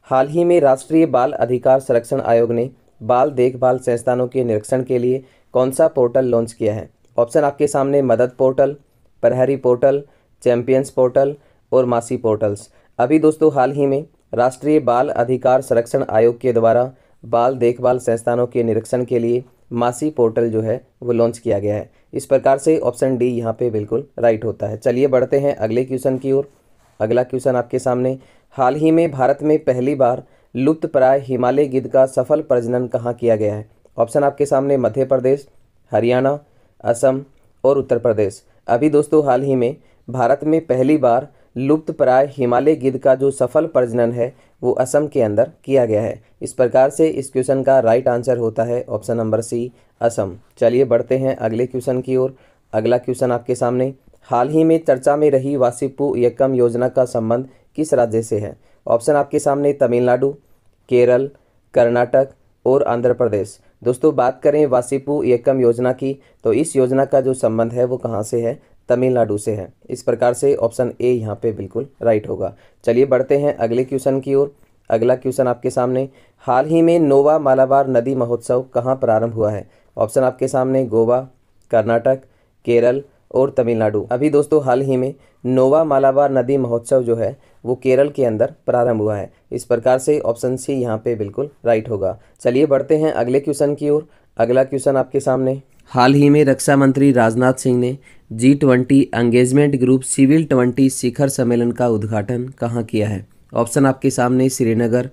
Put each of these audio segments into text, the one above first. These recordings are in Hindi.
हाल ही में राष्ट्रीय बाल अधिकार संरक्षण आयोग ने बाल देखभाल संस्थानों के निरीक्षण के लिए कौन सा पोर्टल लॉन्च किया है? ऑप्शन आपके सामने मदद पोर्टल, प्रहरी पोर्टल, चैंपियंस पोर्टल और मासी पोर्टल्स। अभी दोस्तों हाल ही में राष्ट्रीय बाल अधिकार संरक्षण आयोग के द्वारा बाल देखभाल संस्थानों के निरीक्षण के लिए मासी पोर्टल जो है वो लॉन्च किया गया है। इस प्रकार से ऑप्शन डी यहाँ पे बिल्कुल राइट होता है। चलिए बढ़ते हैं अगले क्वेश्चन की ओर। अगला क्वेश्चन आपके सामने, हाल ही में भारत में पहली बार लुप्तप्राय हिमालय गिद्ध का सफल प्रजनन कहाँ किया गया है? ऑप्शन आपके सामने मध्य प्रदेश, हरियाणा, असम और उत्तर प्रदेश। अभी दोस्तों हाल ही में भारत में पहली बार लुप्तप्राय हिमालय गिद्ध का जो सफल प्रजनन है वो असम के अंदर किया गया है। इस प्रकार से इस क्वेश्चन का राइट आंसर होता है ऑप्शन नंबर सी, असम। चलिए बढ़ते हैं अगले क्वेश्चन की ओर। अगला क्वेश्चन आपके सामने, हाल ही में चर्चा में रही वासिप्पू इयक्कम योजना का संबंध किस राज्य से है? ऑप्शन आपके सामने तमिलनाडु, केरल, कर्नाटक और आंध्र प्रदेश। दोस्तों बात करें वासिप्पू इयक्कम योजना की तो इस योजना का जो संबंध है वो कहाँ से है? तमिलनाडु से है। इस प्रकार से ऑप्शन ए यहाँ पे बिल्कुल राइट होगा। चलिए बढ़ते हैं अगले क्वेश्चन की ओर। अगला क्वेश्चन आपके सामने, हाल ही में नोवा मालाबार नदी महोत्सव कहाँ प्रारंभ हुआ है? ऑप्शन आपके सामने गोवा, कर्नाटक, केरल और तमिलनाडु। अभी दोस्तों हाल ही में नोवा मालाबार नदी महोत्सव जो है वो केरल के अंदर प्रारंभ हुआ है। इस प्रकार से ऑप्शन सी यहाँ पे बिल्कुल राइट होगा। चलिए बढ़ते हैं अगले क्वेश्चन की ओर। अगला क्वेश्चन आपके सामने, हाल ही में रक्षा मंत्री राजनाथ सिंह ने G20 एंगेजमेंट ग्रुप सिविल 20 शिखर सम्मेलन का उद्घाटन कहाँ किया है? ऑप्शन आपके सामने श्रीनगर,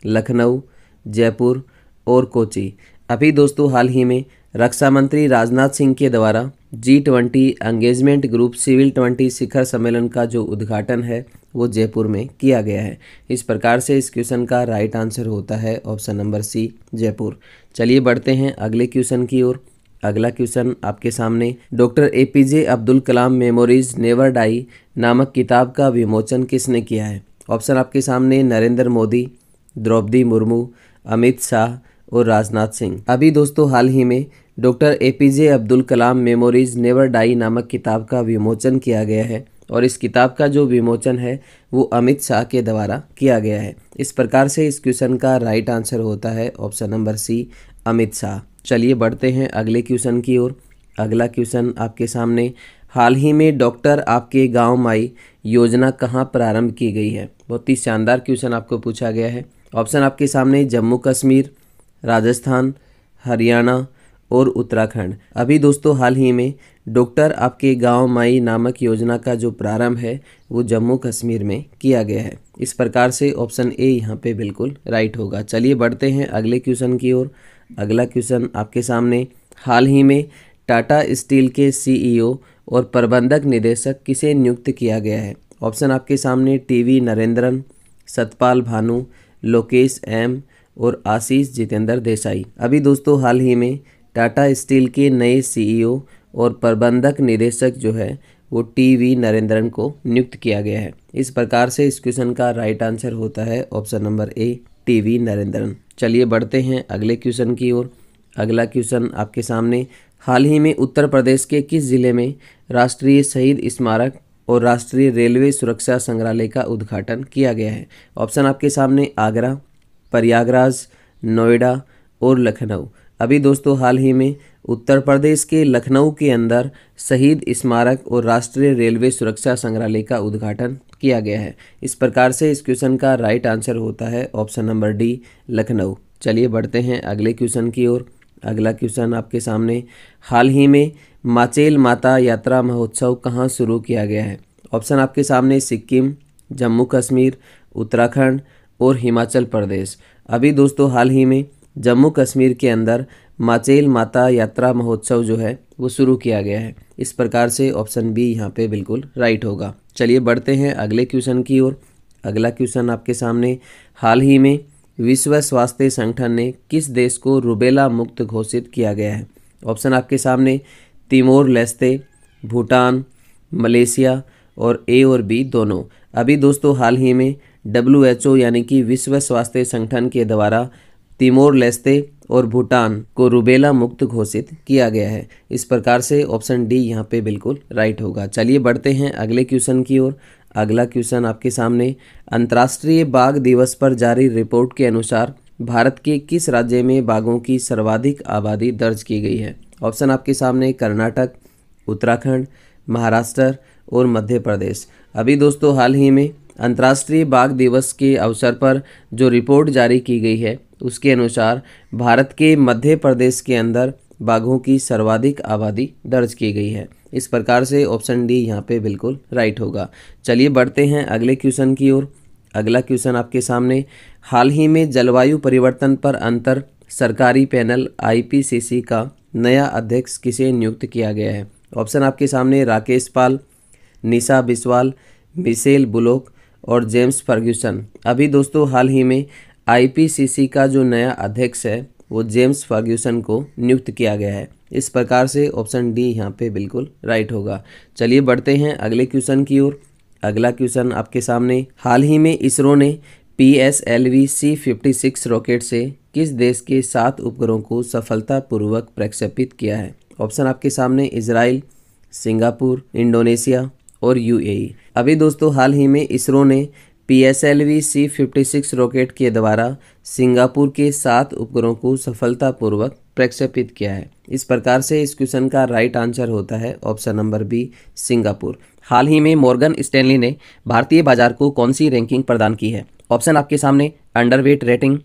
लखनऊ, जयपुर और कोची। अभी दोस्तों हाल ही में रक्षा मंत्री राजनाथ सिंह के द्वारा G20 एंगेजमेंट ग्रुप सिविल 20 शिखर सम्मेलन का जो उद्घाटन है वो जयपुर में किया गया है। इस प्रकार से इस क्वेश्चन का राइट आंसर होता है ऑप्शन नंबर सी, जयपुर। चलिए बढ़ते हैं अगले क्वेश्चन की ओर। अगला क्वेश्चन आपके सामने, doctor APJ Abdul Kalam memories never die नामक किताब का विमोचन किसने किया है? ऑप्शन आपके सामने नरेंद्र मोदी, द्रौपदी मुर्मू, अमित शाह और राजनाथ सिंह। अभी दोस्तों हाल ही में doctor APJ Abdul Kalam memories never die नामक किताब का विमोचन किया गया है और इस किताब का जो विमोचन है वो अमित शाह के द्वारा किया गया है। इस प्रकार से इस क्वेश्चन का राइट आंसर होता है option number C, Amit Shah. चलिए बढ़ते हैं अगले क्वेश्चन की ओर। अगला क्वेश्चन आपके सामने, हाल ही में डॉक्टर आपके गांव माई योजना कहां प्रारंभ की गई है? बहुत ही शानदार क्वेश्चन आपको पूछा गया है। ऑप्शन आपके सामने जम्मू कश्मीर, राजस्थान, हरियाणा और उत्तराखंड। अभी दोस्तों हाल ही में डॉक्टर आपके गांव माई नामक योजना का जो प्रारंभ है वो जम्मू कश्मीर में किया गया है। इस प्रकार से ऑप्शन ए यहाँ पे बिल्कुल राइट होगा। चलिए बढ़ते हैं अगले क्वेश्चन की ओर। अगला क्वेश्चन आपके सामने, हाल ही में टाटा स्टील के CEO और प्रबंधक निदेशक किसे नियुक्त किया गया है? ऑप्शन आपके सामने TV नरेंद्रन, सतपाल भानु, लोकेश M और आशीष जितेंद्र देसाई। अभी दोस्तों हाल ही में टाटा स्टील के नए CEO और प्रबंधक निदेशक जो है वो TV नरेंद्रन को नियुक्त किया गया है। इस प्रकार से इस क्वेश्चन का राइट आंसर होता है option number A, TV Narendran. चलिए बढ़ते हैं अगले क्वेश्चन की ओर। अगला क्वेश्चन आपके सामने, हाल ही में उत्तर प्रदेश के किस जिले में राष्ट्रीय शहीद स्मारक और राष्ट्रीय रेलवे सुरक्षा संग्रहालय का उद्घाटन किया गया है? ऑप्शन आपके सामने आगरा, प्रयागराज, नोएडा और लखनऊ। अभी दोस्तों हाल ही में उत्तर प्रदेश के लखनऊ के अंदर शहीद स्मारक और राष्ट्रीय रेलवे सुरक्षा संग्रहालय का उद्घाटन किया गया है। इस प्रकार से इस क्वेश्चन का राइट आंसर होता है ऑप्शन नंबर डी, लखनऊ। चलिए बढ़ते हैं अगले क्वेश्चन की ओर। अगला क्वेश्चन आपके सामने, हाल ही में माचेल माता यात्रा महोत्सव कहाँ शुरू किया गया है? ऑप्शन आपके सामने सिक्किम, जम्मू कश्मीर, उत्तराखंड और हिमाचल प्रदेश। अभी दोस्तों हाल ही में जम्मू कश्मीर के अंदर माचेल माता यात्रा महोत्सव जो है वो शुरू किया गया है। इस प्रकार से ऑप्शन बी यहाँ पे बिल्कुल राइट होगा। चलिए बढ़ते हैं अगले क्वेश्चन की ओर। अगला क्वेश्चन आपके सामने, हाल ही में विश्व स्वास्थ्य संगठन ने किस देश को रुबेला मुक्त घोषित किया गया है? ऑप्शन आपके सामने तिमोर लेस्ते, भूटान, मलेशिया और ए और बी दोनों। अभी दोस्तों हाल ही में WHO यानी कि विश्व स्वास्थ्य संगठन के द्वारा तिमोर लेस्ते और भूटान को रुबेला मुक्त घोषित किया गया है। इस प्रकार से ऑप्शन डी यहाँ पे बिल्कुल राइट होगा। चलिए बढ़ते हैं अगले क्वेश्चन की ओर। अगला क्वेश्चन आपके सामने, अंतर्राष्ट्रीय बाघ दिवस पर जारी रिपोर्ट के अनुसार भारत के किस राज्य में बाघों की सर्वाधिक आबादी दर्ज की गई है? ऑप्शन आपके सामने कर्नाटक, उत्तराखंड, महाराष्ट्र और मध्य प्रदेश। अभी दोस्तों हाल ही में अंतर्राष्ट्रीय बाघ दिवस के अवसर पर जो रिपोर्ट जारी की गई है उसके अनुसार भारत के मध्य प्रदेश के अंदर बाघों की सर्वाधिक आबादी दर्ज की गई है। इस प्रकार से ऑप्शन डी यहाँ पे बिल्कुल राइट होगा। चलिए बढ़ते हैं अगले क्वेश्चन की ओर। अगला क्वेश्चन आपके सामने, हाल ही में जलवायु परिवर्तन पर अंतर सरकारी पैनल IPCC का नया अध्यक्ष किसे नियुक्त किया गया है? ऑप्शन आपके सामने राकेश पाल, निशा बिस्वाल, मिशेल बुलोक और जेम्स फर्ग्यूसन। अभी दोस्तों हाल ही में IPCC का जो नया अध्यक्ष है वो जेम्स फर्ग्यूसन को नियुक्त किया गया है। इस प्रकार से ऑप्शन डी यहाँ पे बिल्कुल राइट होगा। चलिए बढ़ते हैं अगले क्वेश्चन की ओर। अगला क्वेश्चन आपके सामने, हाल ही में इसरो ने PSLV C56 रॉकेट से किस देश के 7 उपग्रहों को सफलतापूर्वक प्रक्षेपित किया है? ऑप्शन आपके सामने इजराइल, सिंगापुर, इंडोनेशिया और UAE। अभी दोस्तों हाल ही में इसरो ने PSLV C56 रॉकेट के द्वारा सिंगापुर के 7 उपग्रहों को सफलतापूर्वक प्रक्षेपित किया है। इस प्रकार से इस क्वेश्चन का राइट आंसर होता है ऑप्शन नंबर बी, सिंगापुर। हाल ही में मॉर्गन स्टैनली ने भारतीय बाजार को कौन सी रैंकिंग प्रदान की है? ऑप्शन आपके सामने underweight rating,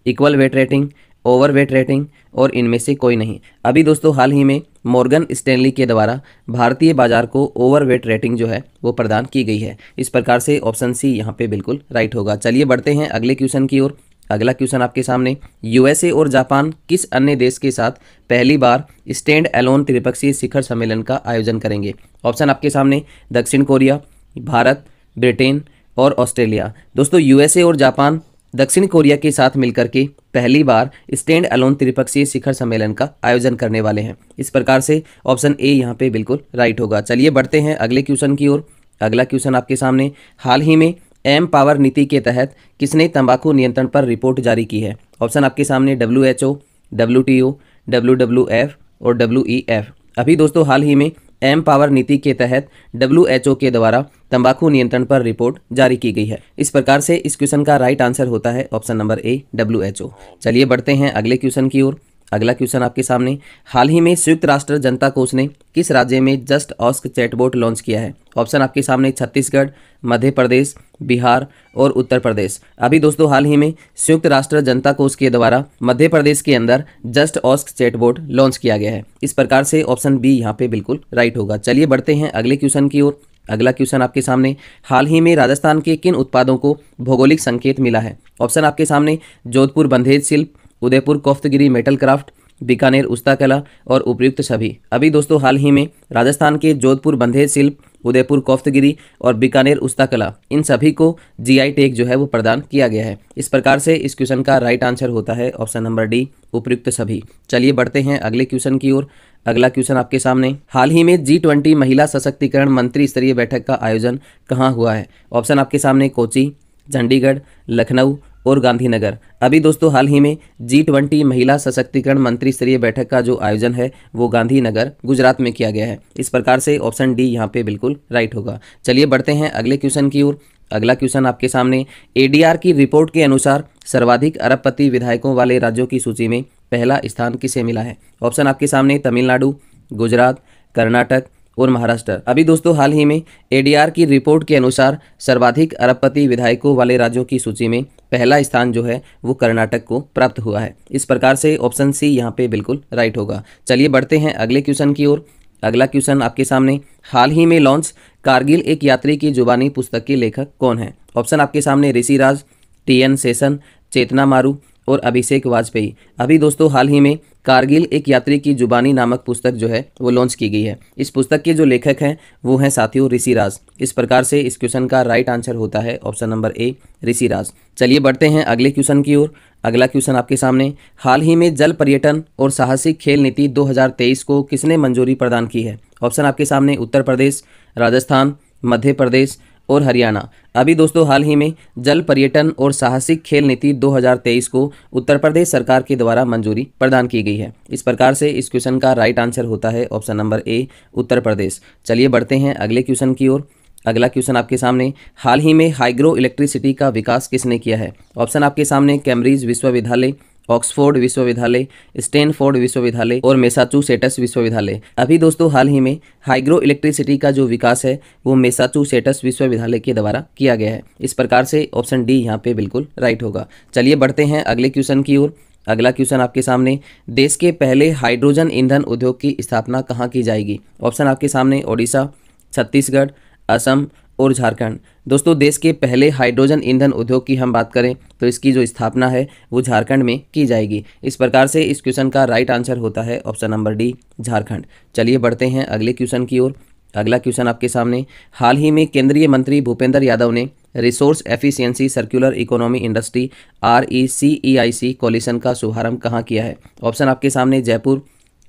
equal weight rating, overweight rating और इनमें से कोई नहीं। अभी दोस्तों हाल ही में मॉर्गन स्टैनली के द्वारा भारतीय बाजार को ओवरवेट रेटिंग जो है वो प्रदान की गई है। इस प्रकार से ऑप्शन सी यहाँ पे बिल्कुल राइट होगा। चलिए बढ़ते हैं अगले क्वेश्चन की ओर। अगला क्वेश्चन आपके सामने, USA और जापान किस अन्य देश के साथ पहली बार स्टैंड अलोन त्रिपक्षीय शिखर सम्मेलन का आयोजन करेंगे? ऑप्शन आपके सामने दक्षिण कोरिया, भारत, ब्रिटेन और ऑस्ट्रेलिया। दोस्तों USA और जापान दक्षिण कोरिया के साथ मिलकर के पहली बार स्टैंड अलोन त्रिपक्षीय शिखर सम्मेलन का आयोजन करने वाले हैं। इस प्रकार से ऑप्शन ए यहाँ पे बिल्कुल राइट होगा। चलिए बढ़ते हैं अगले क्वेश्चन की ओर। अगला क्वेश्चन आपके सामने, हाल ही में एम पावर नीति के तहत किसने तंबाकू नियंत्रण पर रिपोर्ट जारी की है? ऑप्शन आपके सामने WHO, WTO, WWF और WEF। अभी दोस्तों हाल ही में एम पावर नीति के तहत WHO के द्वारा तंबाकू नियंत्रण पर रिपोर्ट जारी की गई है। इस प्रकार से इस क्वेश्चन का राइट आंसर होता है ऑप्शन नंबर ए, WHO। चलिए बढ़ते हैं अगले क्वेश्चन की ओर। अगला क्वेश्चन आपके सामने, हाल ही में संयुक्त राष्ट्र जनता कोष ने किस राज्य में जस्ट आस्क चैटबॉट लॉन्च किया है? ऑप्शन आपके सामने छत्तीसगढ़, मध्य प्रदेश, बिहार और उत्तर प्रदेश। अभी दोस्तों हाल ही में संयुक्त राष्ट्र जनता कोष के द्वारा मध्य प्रदेश के अंदर जस्ट आस्क चैटबॉट लॉन्च किया गया है। इस प्रकार से ऑप्शन बी यहाँ पे बिल्कुल राइट होगा। चलिए बढ़ते हैं अगले क्वेश्चन की ओर। अगला क्वेश्चन आपके सामने, हाल ही में राजस्थान के किन उत्पादों को भौगोलिक संकेत मिला है? ऑप्शन आपके सामने जोधपुर बंधेज शिल्प, उदयपुर कोफ्तगिरी मेटल क्राफ्ट, बीकानेर उस्ताकला और उपयुक्त सभी। अभी दोस्तों हाल ही में राजस्थान के जोधपुर बंधेज शिल्प, उदयपुर कोफ्तगिरी और बीकानेर उस्ताकला, इन सभी को GI टैग जो है वो प्रदान किया गया है। इस प्रकार से इस क्वेश्चन का राइट आंसर होता है ऑप्शन नंबर डी, उपयुक्त सभी। चलिए बढ़ते हैं अगले क्वेश्चन की ओर। अगला क्वेश्चन आपके सामने, हाल ही में G20 महिला सशक्तिकरण मंत्री स्तरीय बैठक का आयोजन कहाँ हुआ है? ऑप्शन आपके सामने कोची, चंडीगढ़, लखनऊ और गांधीनगर। अभी दोस्तों हाल ही में G20 महिला सशक्तिकरण मंत्री स्तरीय बैठक का जो आयोजन है वो गांधीनगर, गुजरात में किया गया है। इस प्रकार से ऑप्शन डी यहाँ पे बिल्कुल राइट होगा। चलिए बढ़ते हैं अगले क्वेश्चन की ओर। अगला क्वेश्चन आपके सामने, ADR की रिपोर्ट के अनुसार सर्वाधिक अरबपति विधायकों वाले राज्यों की सूची में पहला स्थान किसे मिला है? ऑप्शन आपके सामने तमिलनाडु, गुजरात, कर्नाटक और महाराष्ट्र। अभी दोस्तों हाल ही में ADR की रिपोर्ट के अनुसार सर्वाधिक अरबपति विधायकों वाले राज्यों की सूची में पहला स्थान जो है वो कर्नाटक को प्राप्त हुआ है। इस प्रकार से ऑप्शन सी यहाँ पे बिल्कुल राइट होगा। चलिए बढ़ते हैं अगले क्वेश्चन की ओर। अगला क्वेश्चन आपके सामने, हाल ही में लॉन्च कारगिल एक यात्री की जुबानी पुस्तक के लेखक कौन है? ऑप्शन आपके सामने ऋषिराज, TN शेषन, चेतना मारू और अभिषेक वाजपेयी। अभी दोस्तों हाल ही में कारगिल एक यात्री की जुबानी नामक पुस्तक जो है वो लॉन्च की गई है। इस पुस्तक के जो लेखक हैं वो हैं साथियों ऋषिराज। इस प्रकार से इस क्वेश्चन का राइट आंसर होता है ऑप्शन नंबर ए, ऋषिराज। चलिए बढ़ते हैं अगले क्वेश्चन की ओर। अगला क्वेश्चन आपके सामने, हाल ही में जल पर्यटन और साहसिक खेल नीति 2023 को किसने मंजूरी प्रदान की है? ऑप्शन आपके सामने उत्तर प्रदेश, राजस्थान, मध्य प्रदेश और हरियाणा। अभी दोस्तों हाल ही में जल पर्यटन और साहसिक खेल नीति 2023 को उत्तर प्रदेश सरकार के द्वारा मंजूरी प्रदान की गई है। इस प्रकार से इस क्वेश्चन का राइट आंसर होता है option number A, Uttar Pradesh. चलिए बढ़ते हैं अगले क्वेश्चन की ओर। अगला क्वेश्चन आपके सामने, हाल ही में हाइग्रो इलेक्ट्रिसिटी का विकास किसने किया है? ऑप्शन आपके सामने कैम्ब्रिज विश्वविद्यालय, ऑक्सफोर्ड विश्वविद्यालय, स्टैनफोर्ड विश्वविद्यालय और मैसाचुसेट्स विश्वविद्यालय। अभी दोस्तों हाल ही में हाइग्रो इलेक्ट्रिसिटी का जो विकास है वो मैसाचुसेट्स विश्वविद्यालय के द्वारा किया गया है। इस प्रकार से ऑप्शन डी यहाँ पे बिल्कुल राइट होगा। चलिए बढ़ते हैं अगले क्वेश्चन की ओर। अगला क्वेश्चन आपके सामने, देश के पहले हाइड्रोजन ईंधन उद्योग की स्थापना कहाँ की जाएगी? ऑप्शन आपके सामने ओडिशा, छत्तीसगढ़, असम और झारखंड। दोस्तों देश के पहले हाइड्रोजन ईंधन उद्योग की हम बात करें तो इसकी जो स्थापना है वो झारखंड में की जाएगी। इस प्रकार से इस क्वेश्चन का राइट आंसर होता है ऑप्शन नंबर डी, झारखंड। चलिए बढ़ते हैं अगले क्वेश्चन की ओर। अगला क्वेश्चन आपके सामने, हाल ही में केंद्रीय मंत्री भूपेंद्र यादव ने resource efficiency circular economy industry RECEIC coalition का शुभारंभ कहाँ किया है? ऑप्शन आपके सामने जयपुर,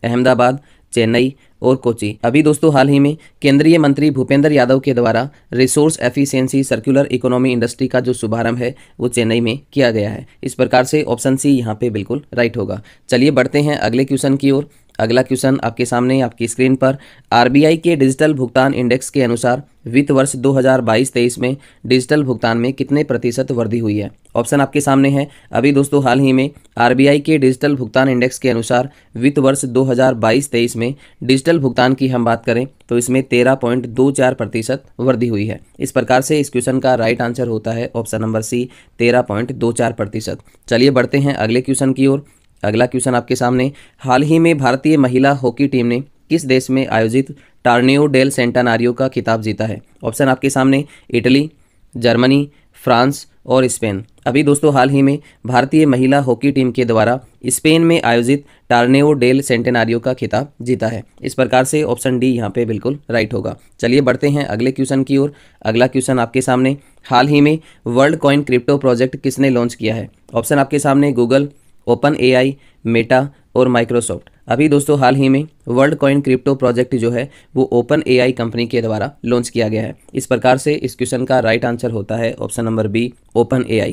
अहमदाबाद, चेन्नई और कोची। अभी दोस्तों हाल ही में केंद्रीय मंत्री भूपेंद्र यादव के द्वारा resource efficiency circular economy industry का जो शुभारंभ है वो चेन्नई में किया गया है। इस प्रकार से ऑप्शन सी यहाँ पे बिल्कुल राइट होगा। चलिए बढ़ते हैं अगले क्वेश्चन की ओर। अगला क्वेश्चन आपके सामने आपकी स्क्रीन पर, RBI के डिजिटल भुगतान इंडेक्स के अनुसार वित्त वर्ष 2022-23 में डिजिटल भुगतान में कितने प्रतिशत वृद्धि हुई है? ऑप्शन आपके सामने है। अभी दोस्तों हाल ही में RBI के डिजिटल भुगतान इंडेक्स के अनुसार वित्त वर्ष 2022-23 में डिजिटल भुगतान की हम बात करें तो इसमें 13.24% वृद्धि हुई है। इस प्रकार से इस क्वेश्चन का राइट आंसर होता है ऑप्शन नंबर सी, 13.24%। चलिए बढ़ते हैं अगले क्वेश्चन की ओर। अगला क्वेश्चन आपके सामने, हाल ही में भारतीय महिला हॉकी टीम ने किस देश में आयोजित टॉर्नेओ डेल सेंटेनारियो का खिताब जीता है? ऑप्शन आपके सामने इटली, जर्मनी, फ्रांस और स्पेन। अभी दोस्तों हाल ही में भारतीय महिला हॉकी टीम के द्वारा स्पेन में आयोजित टॉर्नेओ डेल सेंटेनारियो का खिताब जीता है। इस प्रकार से ऑप्शन डी यहाँ पे बिल्कुल राइट होगा। चलिए बढ़ते हैं अगले क्वेश्चन की ओर। अगला क्वेश्चन आपके सामने, हाल ही में वर्ल्ड कॉइन क्रिप्टो प्रोजेक्ट किसने लॉन्च किया है? ऑप्शन आपके सामने गूगल, OpenAI, मेटा और माइक्रोसॉफ्ट। अभी दोस्तों हाल ही में वर्ल्ड कॉइन क्रिप्टो प्रोजेक्ट जो है वो OpenAI कंपनी के द्वारा लॉन्च किया गया है। इस प्रकार से इस क्वेश्चन का राइट आंसर होता है ऑप्शन नंबर बी, OpenAI।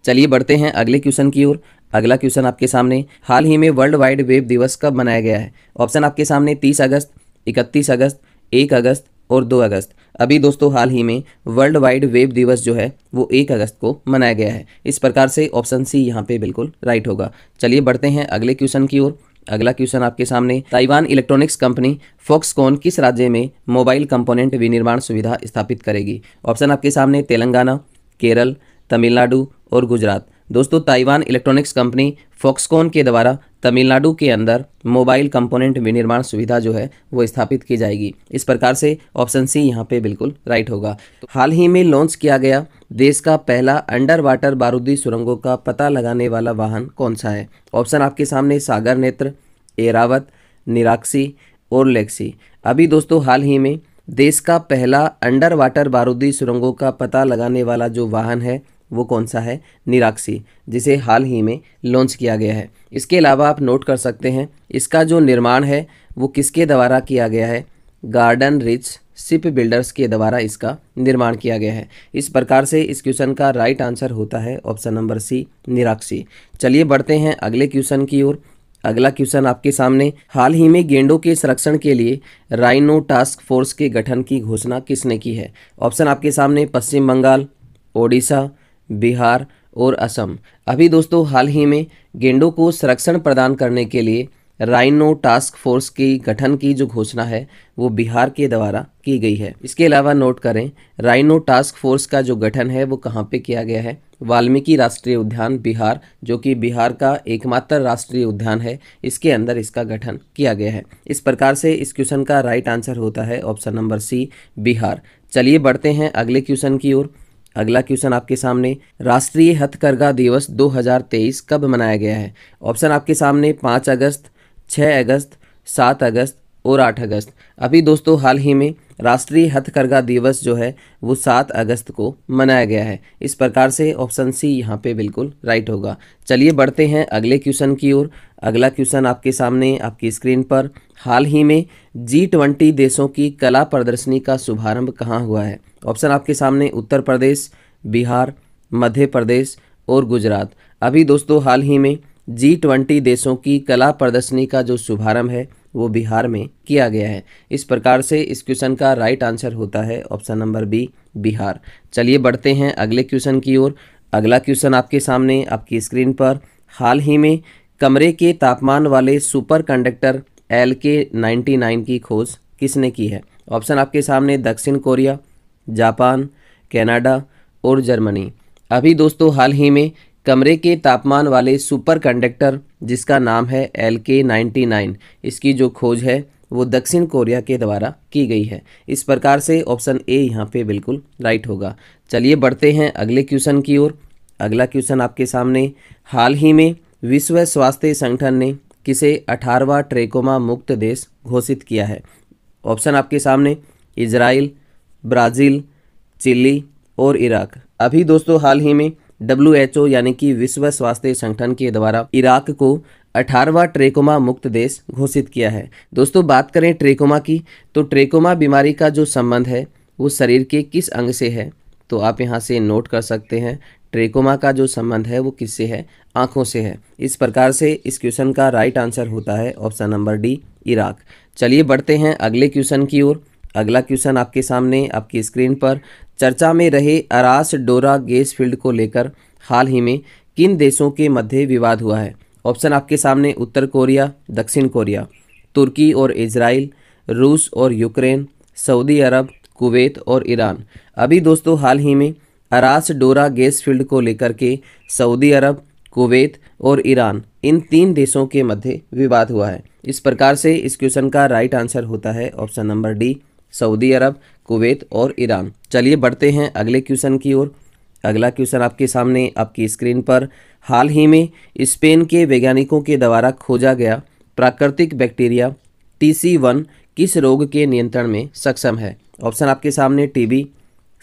चलिए बढ़ते हैं अगले क्वेश्चन की ओर। अगला क्वेश्चन आपके सामने, हाल ही में वर्ल्ड वाइड वेब दिवस कब मनाया गया है? ऑप्शन आपके सामने 30 अगस्त, 31 अगस्त, 1 अगस्त और 2 अगस्त। अभी दोस्तों हाल ही में वर्ल्ड वाइड वेब दिवस जो है वो 1 अगस्त को मनाया गया है। इस प्रकार से ऑप्शन सी यहाँ पे बिल्कुल राइट होगा। चलिए बढ़ते हैं अगले क्वेश्चन की ओर। अगला क्वेश्चन आपके सामने, ताइवान इलेक्ट्रॉनिक्स कंपनी फॉक्सकॉन किस राज्य में मोबाइल कंपोनेंट विनिर्माण सुविधा स्थापित करेगी? ऑप्शन आपके सामने तेलंगाना, केरल, तमिलनाडु और गुजरात। दोस्तों ताइवान इलेक्ट्रॉनिक्स कंपनी फॉक्सकॉन के द्वारा तमिलनाडु के अंदर मोबाइल कंपोनेंट विनिर्माण सुविधा जो है वो स्थापित की जाएगी। इस प्रकार से ऑप्शन सी यहाँ पे बिल्कुल राइट होगा। तो हाल ही में लॉन्च किया गया देश का पहला अंडर वाटर बारूदी सुरंगों का पता लगाने वाला वाहन कौन सा है? ऑप्शन आपके सामने सागर नेत्र, एरावत, निराक्षी और लेक्सी। अभी दोस्तों हाल ही में देश का पहला अंडर वाटर बारूदी सुरंगों का पता लगाने वाला जो वाहन है वो कौन सा है? निराक्षी, जिसे हाल ही में लॉन्च किया गया है। इसके अलावा आप नोट कर सकते हैं इसका जो निर्माण है वो किसके द्वारा किया गया है? गार्डन रिच शिप बिल्डर्स के द्वारा इसका निर्माण किया गया है। इस प्रकार से इस क्वेश्चन का राइट आंसर होता है ऑप्शन नंबर सी, निराक्षी। चलिए बढ़ते हैं अगले क्वेश्चन की ओर। अगला क्वेश्चन आपके सामने, हाल ही में गेंडों के संरक्षण के लिए राइनो टास्क फोर्स के गठन की घोषणा किसने की है? ऑप्शन आपके सामने पश्चिम बंगाल, ओडिशा, बिहार और असम। अभी दोस्तों हाल ही में गेंडों को संरक्षण प्रदान करने के लिए राइनो टास्क फोर्स की गठन की जो घोषणा है वो बिहार के द्वारा की गई है। इसके अलावा नोट करें राइनो टास्क फोर्स का जो गठन है वो कहाँ पे किया गया है? वाल्मीकि राष्ट्रीय उद्यान बिहार, जो कि बिहार का एकमात्र राष्ट्रीय उद्यान है, इसके अंदर इसका गठन किया गया है। इस प्रकार से इस क्वेश्चन का राइट आंसर होता है ऑप्शन नंबर सी, बिहार। चलिए बढ़ते हैं अगले क्वेश्चन की ओर। अगला क्वेश्चन आपके सामने, राष्ट्रीय हथकरघा दिवस 2023 कब मनाया गया है? ऑप्शन आपके सामने 5 अगस्त, 6 अगस्त, 7 अगस्त और 8 अगस्त। अभी दोस्तों हाल ही में राष्ट्रीय हथकरघा दिवस जो है वो 7 अगस्त को मनाया गया है। इस प्रकार से ऑप्शन सी यहाँ पे बिल्कुल राइट होगा। चलिए बढ़ते हैं अगले क्वेश्चन की ओर। अगला क्वेश्चन आपके सामने आपकी स्क्रीन पर, हाल ही में G20 देशों की कला प्रदर्शनी का शुभारंभ कहाँ हुआ है? ऑप्शन आपके सामने उत्तर प्रदेश, बिहार, मध्य प्रदेश और गुजरात। अभी दोस्तों हाल ही में G20 देशों की कला प्रदर्शनी का जो शुभारंभ है वो बिहार में किया गया है। इस प्रकार से इस क्वेश्चन का राइट आंसर होता है ऑप्शन नंबर बी, बिहार। चलिए बढ़ते हैं अगले क्वेश्चन की ओर। अगला क्वेश्चन आपके सामने आपकी स्क्रीन पर, हाल ही में कमरे के तापमान वाले सुपर कंडक्टर LK99 की खोज किसने की है? ऑप्शन आपके सामने दक्षिण कोरिया, जापान, कनाडा और जर्मनी। अभी दोस्तों हाल ही में कमरे के तापमान वाले सुपर कंडक्टर जिसका नाम है LK99, इसकी जो खोज है वो दक्षिण कोरिया के द्वारा की गई है। इस प्रकार से ऑप्शन ए यहाँ पे बिल्कुल राइट होगा। चलिए बढ़ते हैं अगले क्वेश्चन की ओर। अगला क्वेश्चन आपके सामने, हाल ही में विश्व स्वास्थ्य संगठन ने किसे 18वां ट्रेकोमा मुक्त देश घोषित किया है? ऑप्शन आपके सामने इजराइल, ब्राज़ील, चिली और इराक। अभी दोस्तों हाल ही में WHO यानी कि विश्व स्वास्थ्य संगठन के द्वारा इराक को 18वां ट्रेकोमा मुक्त देश घोषित किया है। दोस्तों बात करें ट्रेकोमा की, तो ट्रेकोमा बीमारी का जो संबंध है वो शरीर के किस अंग से है? तो आप यहाँ से नोट कर सकते हैं, ट्रेकोमा का जो संबंध है वो किससे है? आँखों से है। इस प्रकार से इस क्वेश्चन का राइट आंसर होता है ऑप्शन नंबर डी, इराक। चलिए बढ़ते हैं अगले क्वेश्चन की ओर। अगला क्वेश्चन आपके सामने आपकी स्क्रीन पर, चर्चा में रहे अरास डोरा गैस फील्ड को लेकर हाल ही में किन देशों के मध्य विवाद हुआ है? ऑप्शन आपके सामने उत्तर कोरिया, दक्षिण कोरिया, तुर्की और इजराइल, रूस और यूक्रेन, सऊदी अरब, कुवैत और ईरान। अभी दोस्तों हाल ही में अरास डोरा गैस फील्ड को लेकर के सऊदी अरब, कुवैत और ईरान, इन 3 देशों के मध्य विवाद हुआ है। इस प्रकार से इस क्वेश्चन का राइट आंसर होता है ऑप्शन नंबर डी, सऊदी अरब, कुवैत और ईरान। चलिए बढ़ते हैं अगले क्वेश्चन की ओर। अगला क्वेश्चन आपके सामने आपकी स्क्रीन पर, हाल ही में स्पेन के वैज्ञानिकों के द्वारा खोजा गया प्राकृतिक बैक्टीरिया TC1 किस रोग के नियंत्रण में सक्षम है? ऑप्शन आपके सामने टीबी,